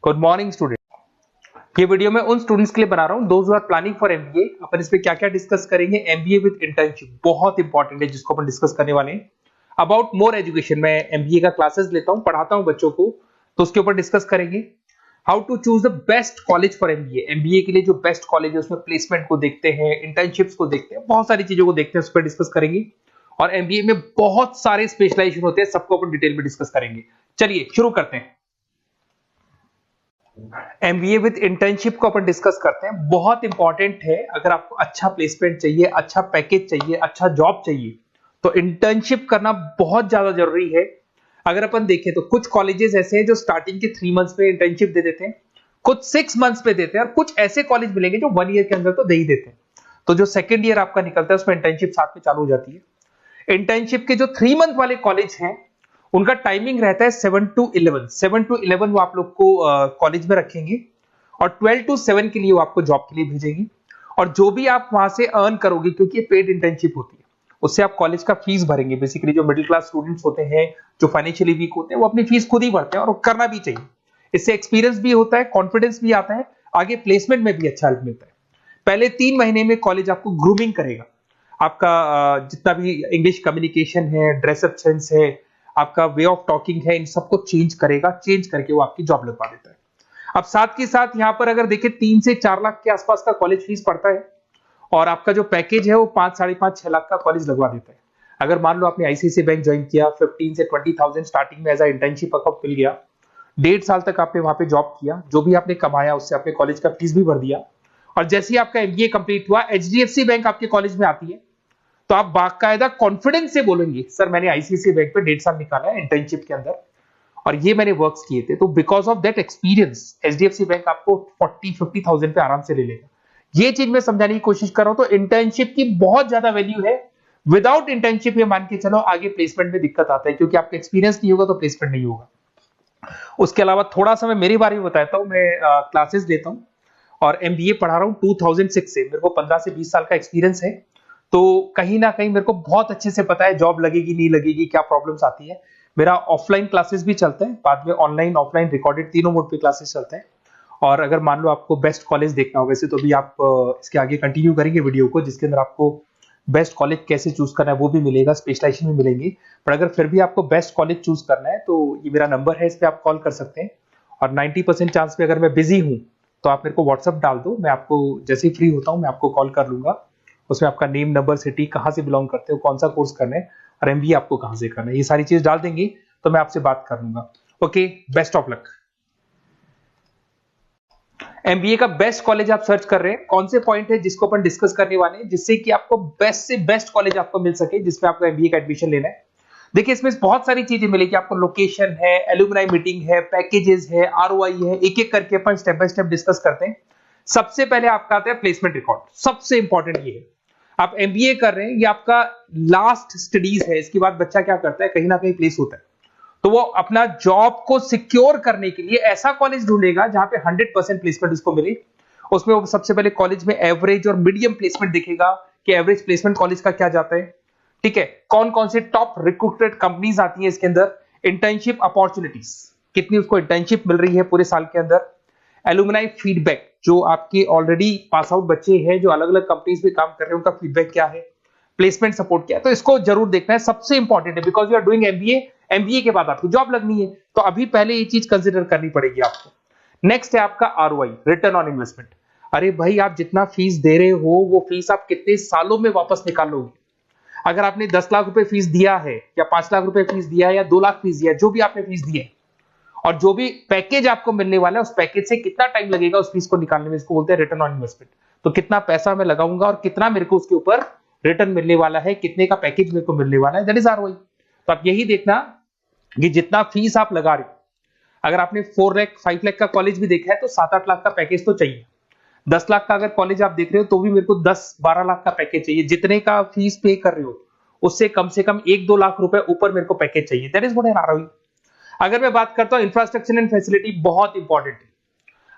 Good morning student. ये video मैं उन स्टूडेंट्स के लिए बना रहा हूं those who are planning for MBA. अपन इसमें क्या क्या डिस्कस करेंगे, एमबीए विद इंटर्नशिप बहुत इंपॉर्टेंट है जिसको अपन डिस्कस करने वाले हैं। अबाउट मोर एजुकेशन, मैं एमबीए का क्लासेस लेता हूं, पढ़ाता हूं बच्चों को, तो उसके ऊपर डिस्कस करेंगे। How to choose the best college for MBA, MBA के लिए जो बेस्ट कॉलेज है उसमें प्लेसमेंट को देखते हैं, इंटर्नशिप्स को देखते हैं, बहुत सारी चीजों को देखते हैं, उस पर डिस्कस करेंगे। और एमबीए में बहुत सारे स्पेशलाइजेशन होते हैं, सबको अपन डिटेल में डिस्कस करेंगे। चलिए शुरू करते हैं। एमबीए विद इंटर्नशिप को अपन डिस्कस करते हैं। बहुत इंपॉर्टेंट है, अगर आपको अच्छा प्लेसमेंट चाहिए, अच्छा पैकेज चाहिए, अच्छा जॉब चाहिए, तो इंटर्नशिप करना बहुत ज्यादा जरूरी है। अगर अपन देखें तो कुछ कॉलेजेस ऐसे हैं जो स्टार्टिंग के 3 मंथ्स में इंटर्नशिप दे देते हैं, कुछ 6 मंथ्स पे देते हैं, और कुछ ऐसे कॉलेज मिलेंगे जो 1 ईयर के अंदर तो दे ही देते हैं। तो जो सेकेंड ईयर आपका निकलता है उसमें इंटर्नशिप साथ में चालू हो जाती है। इंटर्नशिप के जो 3 मंथ वाले कॉलेज हैं उनका टाइमिंग रहता है 7 to 11। 7 to 11 वो आप लोग को कॉलेज में रखेंगे, और 12 to 7 के लिए वो आपको जॉब के लिए भेजेंगे। और जो भी आप वहां से अर्न करोगे, क्योंकि ये पेड इंटर्नशिप होती है, उससे आप कॉलेज का फीस भरेंगे। बेसिकली जो मिडिल क्लास स्टूडेंट्स होते हैं, जो फाइनेंशियली वीक होते हैं, वो अपनी फीस खुद ही भरते हैं, और करना भी चाहिए। इससे एक्सपीरियंस भी होता है, कॉन्फिडेंस भी आता है, आगे प्लेसमेंट में भी अच्छा हेल्प मिलता है। पहले 3 महीने में कॉलेज आपको ग्रूमिंग करेगा, आपका जितना भी इंग्लिश कम्युनिकेशन है, ड्रेसअप सेंस है, आपका वे ऑफ टॉकिंग है, इन सबको चेंज करेगा। चेंज करके वो आपकी जॉब लगवा देता है। अब साथ के साथ यहाँ पर अगर देखें 3 से 4 लाख के आसपास का कॉलेज फीस पड़ता है, और आपका जो पैकेज है वो 5, 5.5, 6 लाख का कॉलेज लगवा देता है। अगर मान लो आपने आईसीआईसीआई बैंक ज्वाइन किया, 15 से 20,000 स्टार्टिंग में एज अ इंटर्नशिप अकाउंट मिल गया, 1.5 साल तक आपने वहां पे जॉब किया, जो भी आपने कमाया उससे आपने कॉलेज का फीस भी भर दिया, और जैसे ही आपका एमबीए कंप्लीट हुआ, एचडीएफसी बैंक आपके कॉलेज में आती है, तो आप बाकायदा कॉन्फिडेंस से बोलेंगे सर मैंने आईसीआईसीआई बैंक पे 1.5 साल निकाला है इंटर्नशिप के अंदर, और ये मैंने वर्क्स किए थे। तो because of that experience HDFC bank आपको 40-50,000 पे आराम से ले लेगा। ये चीज मैं समझाने की कोशिश कर रहा हूं। तो इंटर्नशिप की बहुत ज्यादा वैल्यू है। विदाउट इंटर्नशिप ये मान के चलो आगे प्लेसमेंट में दिक्कत आता है, क्योंकि आपका एक्सपीरियंस नहीं होगा तो प्लेसमेंट नहीं होगा। उसके अलावा थोड़ा सा मैं मेरे बारे में बताता हूँ। मैं क्लासेस लेता हूँ और एमबीए पढ़ा रहा हूँ 2006 से। मेरे को 15 से 20 साल का एक्सपीरियंस है, तो कहीं ना कहीं मेरे को बहुत अच्छे से पता है जॉब लगेगी नहीं लगेगी, क्या प्रॉब्लम्स आती है। मेरा ऑफलाइन क्लासेस भी चलता है, बाद में ऑनलाइन ऑफलाइन रिकॉर्डेड तीनों मोड पे क्लासेस चलते हैं। और अगर मान लो आपको बेस्ट कॉलेज देखना हो, वैसे तो भी आप इसके आगे कंटिन्यू करेंगे वीडियो को, जिसके अंदर आपको बेस्ट कॉलेज कैसे चूज करना है वो भी मिलेगा, स्पेशलाइजेशन भी मिलेंगे। पर अगर फिर भी आपको बेस्ट कॉलेज चूज करना है तो ये मेरा नंबर है, इस पर आप कॉल कर सकते हैं। और 90% चांस पे अगर मैं बिजी हूँ तो आप मेरे को व्हाट्सअप डाल दो, मैं आपको जैसे ही फ्री होता हूँ मैं आपको कॉल कर लूंगा। उसमें आपका नेम, नंबर, सिटी, कहाँ से बिलोंग करते हो, कौन सा कोर्स करना है, और एमबीए आपको कहाँ से करना है, ये सारी चीज डाल देंगे तो मैं आपसे बात कर लूंगा। Okay, best of luck. MBA का बेस्ट कॉलेज आप सर्च कर रहे हैं, कौन से पॉइंट है जिसको अपन डिस्कस करने वाले हैं, जिससे कि आपको बेस्ट से बेस्ट कॉलेज आपको मिल सके जिसमें आपको एमबीए का एडमिशन लेना है। देखिए इसमें बहुत सारी चीजें मिलेगी आपको, लोकेशन है, एलुमनाई मीटिंग है, पैकेजेस है, आरओआई है, एक एक करके अपन स्टेप बाय स्टेप डिस्कस करते हैं। सबसे पहले आपका आता है प्लेसमेंट रिकॉर्ड। सबसे इंपॉर्टेंट ये है, आप एमबीए कर रहे हैं, ये आपका लास्ट स्टडीज है, इसके बाद बच्चा क्या करता है, कहीं ना कहीं प्लेस होता है, तो वो अपना जॉब को सिक्योर करने के लिए ऐसा कॉलेज ढूंढेगा जहां पे 100% प्लेसमेंट उसको मिले। उसमें वो सबसे पहले कॉलेज में एवरेज और मीडियम प्लेसमेंट देखेगा कि एवरेज प्लेसमेंट कॉलेज का क्या जाता है, ठीक है, कौन कौन से टॉप रिक्रूटेड कंपनीज आती है इसके अंदर, इंटर्नशिप अपॉर्चुनिटीज कितनी उसको इंटर्नशिप मिल रही है पूरे साल के अंदर, एलुमनाई फीडबैक, जो आपके ऑलरेडी पास आउट बच्चे हैं जो अलग अलग कंपनीज में काम कर रहे हैं उनका फीडबैक क्या है, प्लेसमेंट सपोर्ट क्या है। तो इसको जरूर देखना है, सबसे इंपॉर्टेंट है, because you are doing MBA, MBA के बाद आपको जॉब लगनी है, तो अभी पहले ये चीज कंसिडर करनी पड़ेगी आपको। नेक्स्ट है आपका आरओआई, रिटर्न ऑन इन्वेस्टमेंट। अरे भाई, आप जितना फीस दे रहे हो वो फीस आप कितने सालों में वापस निकालोगे। अगर आपने 10 लाख रुपए फीस दिया है, या 5 लाख रुपए फीस दिया है, या 2 लाख फीस दिया है, जो भी आपने फीस दी है, और जो भी पैकेज आपको मिलने वाला है उस पैकेज से कितना टाइम लगेगा उस फीस को निकालने में, इसको बोलते हैं रिटर्न ऑन इन्वेस्टमेंट। तो कितना पैसा मैं लगाऊंगा और कितना मेरे को उसके ऊपर रिटर्न मिलने वाला है, कितने का पैकेज मेरे को मिलने वाला है, दैट इज आरओआई। तो आप यही देखना कि जितना फीस आप लगा रहे हो, अगर आपने 4 लाख 5 लाख का कॉलेज भी देखा है तो 7-8 लाख का पैकेज तो चाहिए। 10 लाख का अगर कॉलेज आप देख रहे हो तो भी मेरे को 10-12 लाख का पैकेज चाहिए। जितने का फीस पे कर रहे हो उससे कम से कम 1-2 लाख रुपए ऊपर मेरे को पैकेज चाहिए, that is what I am ROI. अगर मैं बात करता हूं इंफ्रास्ट्रक्चर एंड फैसिलिटी, बहुत इंपॉर्टेंट है।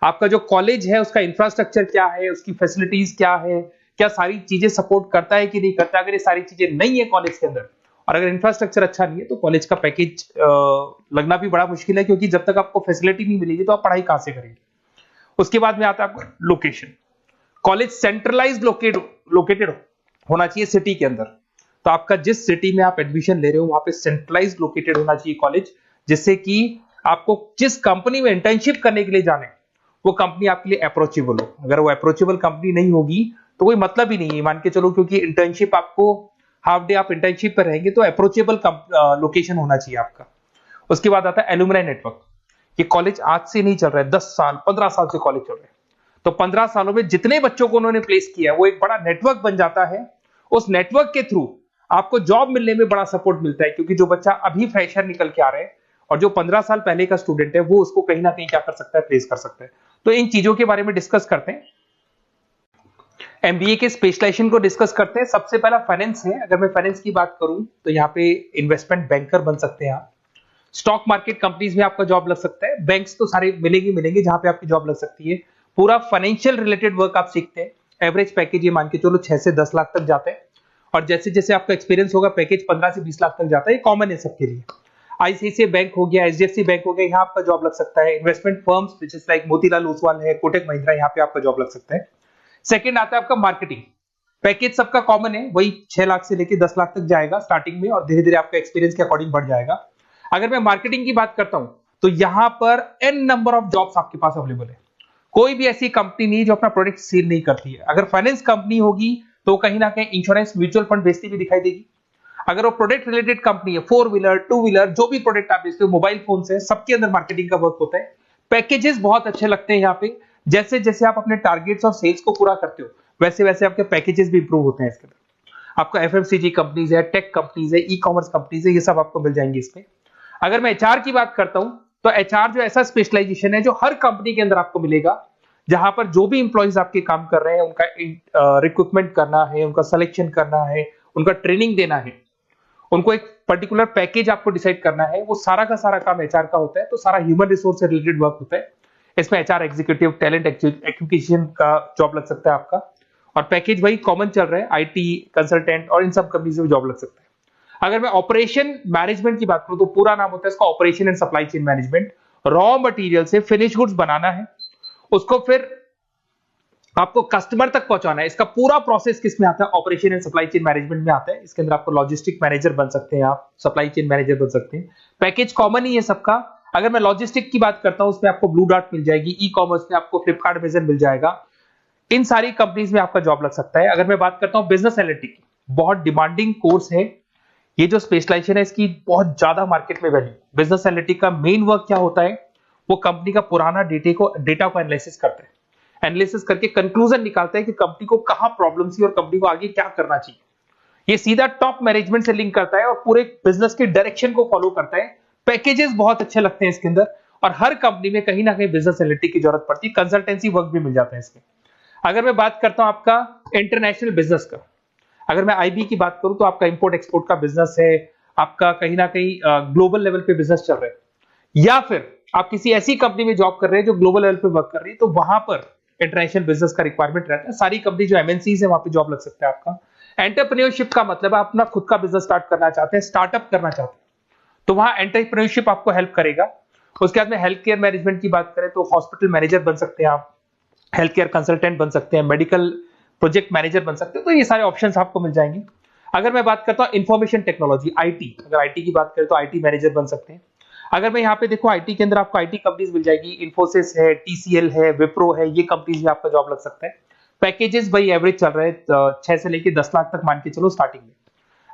आपका जो कॉलेज है उसका इंफ्रास्ट्रक्चर क्या है, उसकी फैसिलिटीज क्या है, क्या सारी चीजें सपोर्ट करता है कि नहीं करता। अगर ये सारी चीजें नहीं है कॉलेज के अंदर और अगर इंफ्रास्ट्रक्चर अच्छा नहीं है तो कॉलेज का पैकेज लगना भी बड़ा मुश्किल है, क्योंकि जब तक आपको फैसिलिटी नहीं मिलेगी तो आप पढ़ाई कहां से करेंगे। उसके बाद में आता है आपका लोकेशन। कॉलेज सेंट्रलाइज्ड लोकेटेड होना चाहिए सिटी के अंदर। तो आपका जिस सिटी में आप एडमिशन ले रहे हो वहां पे सेंट्रलाइज्ड लोकेटेड होना चाहिए कॉलेज, जिससे कि आपको जिस कंपनी में इंटर्नशिप करने के लिए जाने वो कंपनी आपके लिए अप्रोचेबल हो। अगर वो अप्रोचेबल कंपनी नहीं होगी तो कोई मतलब ही नहीं है, मान के चलो, क्योंकि इंटर्नशिप आपको हाफ डे आप इंटर्नशिप पर रहेंगे तो अप्रोचेबल लोकेशन होना चाहिए आपका। उसके बाद आता है एलुमनाई नेटवर्क। ये कॉलेज आज से नहीं चल रहा है, 10 साल 15 साल से कॉलेज चल रहा है। तो 15 सालों में जितने बच्चों को उन्होंने प्लेस किया वो एक बड़ा नेटवर्क बन जाता है। उस नेटवर्क के थ्रू आपको जॉब मिलने में बड़ा सपोर्ट मिलता है, क्योंकि जो बच्चा अभी फ्रेशर निकल के आ रहे हैं और जो 15 साल पहले का स्टूडेंट है वो उसको कहीं ना कहीं क्या कर सकता है, प्लेस कर सकता है। तो इन चीजों के बारे में डिस्कस करते हैं। एमबीए के स्पेशलाइजेशन को डिस्कस करते हैं। सबसे पहला फाइनेंस है। अगर मैं फाइनेंस की बात करूं तो यहाँ पे इन्वेस्टमेंट बैंकर बन सकते हैं आप। स्टॉक मार्केट कंपनीज में आपका जॉब लग सकता है। बैंक्स तो सारे मिलेंगे जहां पे आपकी जॉब लग सकती है। पूरा फाइनेंशियल रिलेटेड वर्क आप सीखते हैं। एवरेज पैकेज ये मान के चलो 6 से 10 लाख तक जाते हैं, और जैसे जैसे आपका एक्सपीरियंस होगा पैकेज 15 से 20 लाख तक जाता है। ये कॉमन है सबके लिए। आईसीआईसीआई बैंक हो गया, एचडीएफसी बैंक हो गया, यहाँ आपका जॉब लग सकता है। Investment firms which is like Motilal Oswal है, कोटक महिंद्रा, यहाँ पे आपका जॉब लग सकता है। सेकंड आता है आपका मार्केटिंग। पैकेज सबका कॉमन है, वही 6 लाख से लेके 10 लाख तक जाएगा स्टार्टिंग में, और धीरे धीरे आपका एक्सपीरियंस के अकॉर्डिंग बढ़ जाएगा। अगर मैं मार्केटिंग की बात करता हूं तो यहां पर एन नंबर ऑफ जॉब्स आपके पास अवेलेबल है। कोई भी ऐसी कंपनी नहीं जो अपना प्रोडक्ट सेल नहीं करती है। अगर फाइनेंस कंपनी होगी तो कहीं ना कहीं इंश्योरेंस म्यूचुअल फंड बेचती भी दिखाई देगी। अगर वो प्रोडक्ट रिलेटेड कंपनी है, 4 व्हीलर 2 व्हीलर जो भी प्रोडक्ट आप बेचते हो, मोबाइल फोन से, सबके अंदर मार्केटिंग का वर्क होता है। पैकेजेस बहुत अच्छे लगते हैं यहाँ पे। जैसे जैसे आप अपने टारगेट्स और सेल्स को पूरा करते हो वैसे वैसे आपके पैकेजेस भी इंप्रूव होते हैं इसके अंदर। आपका एफएमसीजी कंपनीज है, टेक कंपनीज है, ई कॉमर्स कंपनीज है, ये सब आपको मिल जाएंगे इसमें। अगर मैं एचआर की बात करता हूं तो एचआर जो ऐसा स्पेशलाइजेशन है जो हर कंपनी के अंदर आपको मिलेगा, जहां पर जो भी इंप्लॉइज आपके काम कर रहे हैं उनका रिक्रूटमेंट करना है, उनका सिलेक्शन करना है, उनका ट्रेनिंग देना है, उनको एक पर्टिकुलर पैकेज आपको डिसाइड करना है, वो सारा का सारा काम एचआर का होता है। तो सारा ह्यूमन रिसोर्स से रिलेटेड वर्क होता है। इसमें एचआर एग्जीक्यूटिव, टैलेंट एक्विजिशन का जॉब लग सकता है आपका, और पैकेज वही कॉमन चल रहा है, आईटी कंसल्टेंट और इन सब कंपनीज में जॉब लग सकता है। अगर मैं ऑपरेशन मैनेजमेंट की बात करूं तो पूरा नाम होता है इसका operation and supply chain management. Raw material से फिनिश गुड्स बनाना है, उसको फिर आपको कस्टमर तक पहुंचाना है। इसका पूरा प्रोसेस किसमें आता है, operation and supply chain management में आता है। इसके अंदर आपको लॉजिस्टिक मैनेजर बन सकते हैं, आप सप्लाई चेन मैनेजर बन सकते हैं। पैकेज कॉमन ही है सबका। अगर मैं लॉजिस्टिक की बात करता हूं उसमें आपको ब्लू डॉट मिल जाएगी, ई कॉमर्स में आपको फ्लिपकार्ट, अमेज़न मिल जाएगा। इन सारी कंपनीज में आपका जॉब लग सकता है। अगर मैं बात करता हूं बिजनेस एनालिटिक, बहुत डिमांडिंग कोर्स है ये जो स्पेशलाइजेशन है, इसकी बहुत ज्यादा मार्केट में वैल्यू। बिजनेस एनालिटिक का मेन वर्क क्या होता है, वो कंपनी का पुराना डेटा को एनालिसिस करते हैं। एनालिसिस करके कंक्लूजन निकालता है कि कंपनी को कहां प्रॉब्लम थी और कंपनी को आगे क्या करना चाहिए। ये सीधा टॉप मैनेजमेंट से लिंक करता है और पूरे बिजनेस के डायरेक्शन को फॉलो करता है। पैकेजेस बहुत अच्छे लगते हैं इसके अंदर, और हर कंपनी में कहीं ना कहीं बिजनेस एनालिटिक की जरूरत पड़ती है। कंसल्टेंसी वर्क भी मिल जाता है इसमें। अगर मैं बात करता हूं आपका इंटरनेशनल बिजनेस का, अगर मैं आईबी की बात करूं तो आपका इंपोर्ट एक्सपोर्ट का बिजनेस है, आपका कहीं ना कहीं ग्लोबल लेवल पे बिजनेस चल रहा है, या फिर आप किसी ऐसी कंपनी में जॉब कर रहे हैं जो ग्लोबल लेवल पे वर्क कर रही है, तो वहां पर इंटरनेशनल बिजनेस का रिक्वायरमेंट रहता है। सारी कंपनी जो एमएनसीज है वहां पे जॉब लग सकता है आपका। एंटरप्रेन्योरशिप का मतलब आप अपना खुद का बिजनेस स्टार्ट करना चाहते हैं, स्टार्टअप करना चाहते हैं, तो वहां एंटरप्रेन्योरशिप आपको हेल्प करेगा। उसके बाद में हेल्थ केयर मैनेजमेंट की बात करें तो हॉस्पिटल मैनेजर बन सकते हैं आप, हेल्थ केयर कंसल्टेंट बन सकते हैं, मेडिकल प्रोजेक्ट मैनेजर बन सकते हैं। तो ये सारे ऑप्शंस आपको मिल जाएंगे। अगर मैं बात करता हूं इंफॉर्मेशन टेक्नोलॉजी, आईटी, अगर आईटी की बात करें तो आईटी मैनेजर बन सकते हैं। अगर मैं यहाँ पे देखो आईटी के अंदर आपको आईटी कंपनीज मिल जाएगी, इन्फोसिस है, टीसीएल है, विप्रो है, ये कंपनीज में आपका जॉब लग सकता है। पैकेजेस भाई एवरेज चल रहे हैं 6 से लेके 10 लाख तक मान के चलो स्टार्टिंग में।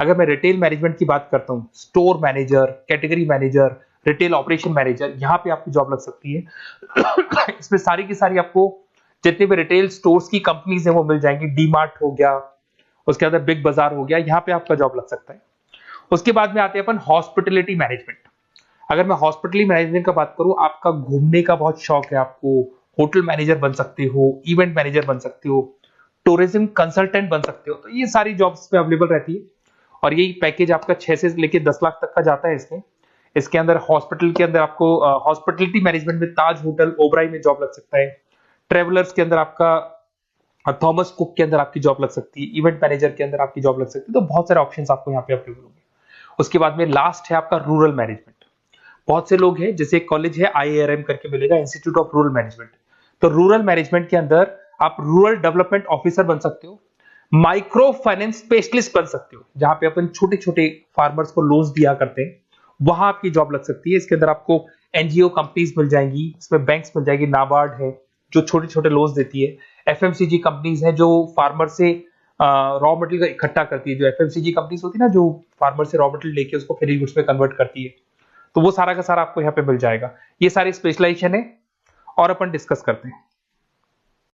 अगर मैं रिटेल मैनेजमेंट की बात करता हूँ, store manager, category manager, retail operation manager, यहाँ पे आपकी जॉब लग सकती है। इसमें सारी की सारी आपको जितने भी रिटेल स्टोर्स की कंपनीज है वो मिल जाएंगी। डीमार्ट हो गया, उसके बाद बिग बाजार हो गया, यहाँ पे आपका जॉब लग सकता है। उसके बाद में आते हैं अपन हॉस्पिटलिटी मैनेजमेंट। अगर मैं हॉस्पिटलिटी मैनेजमेंट का बात करूं, आपका घूमने का बहुत शौक है, आपको होटल मैनेजर बन सकते हो, इवेंट मैनेजर बन सकते हो, टूरिज्म कंसल्टेंट बन सकते हो, तो ये सारी जॉब्स पे अवेलेबल रहती है। और यही पैकेज आपका 6 से लेके 10 लाख तक का जाता है इसमें। इसके अंदर हॉस्पिटल के अंदर आपको हॉस्पिटलिटी मैनेजमेंट में ताज होटल, ओबराई में जॉब लग सकता है। ट्रेवलर्स के अंदर आपका थॉमस कुक के अंदर आपकी जॉब लग सकती है। इवेंट मैनेजर के अंदर आपकी जॉब लग सकती है। तो बहुत सारे ऑप्शंस आपको यहाँ पे अवेलेबल होंगे। उसके बाद में लास्ट है आपका रूरल मैनेजमेंट। बहुत से लोग हैं, जैसे एक कॉलेज है IIRM करके मिलेगा, इंस्टीट्यूट ऑफ रूरल मैनेजमेंट। तो रूरल मैनेजमेंट के अंदर आप रूरल डेवलपमेंट ऑफिसर बन सकते हो, माइक्रो फाइनेंस स्पेशलिस्ट बन सकते हो, जहां पे अपन छोटे छोटे फार्मर्स को लोन्स दिया करते हैं, वहां आपकी जॉब लग सकती है। इसके अंदर आपको एनजीओ कंपनीज मिल जाएंगी, इसमें बैंक्स मिल जाएगी, नाबार्ड है जो छोटे छोटे लोन्स देती है, एफएमसीजी कंपनीज है जो फार्मर से रॉ मटेरियल का इकट्ठा करती है, जो एफएमसीजी कंपनीज होती है ना, जो फार्मर से रॉ मटेरियल लेके उसको फिर गुड्स में कन्वर्ट करती है, तो वो सारा का सारा आपको यहाँ पे मिल जाएगा। ये सारी स्पेशलाइजेशन है और अपन डिस्कस करते हैं।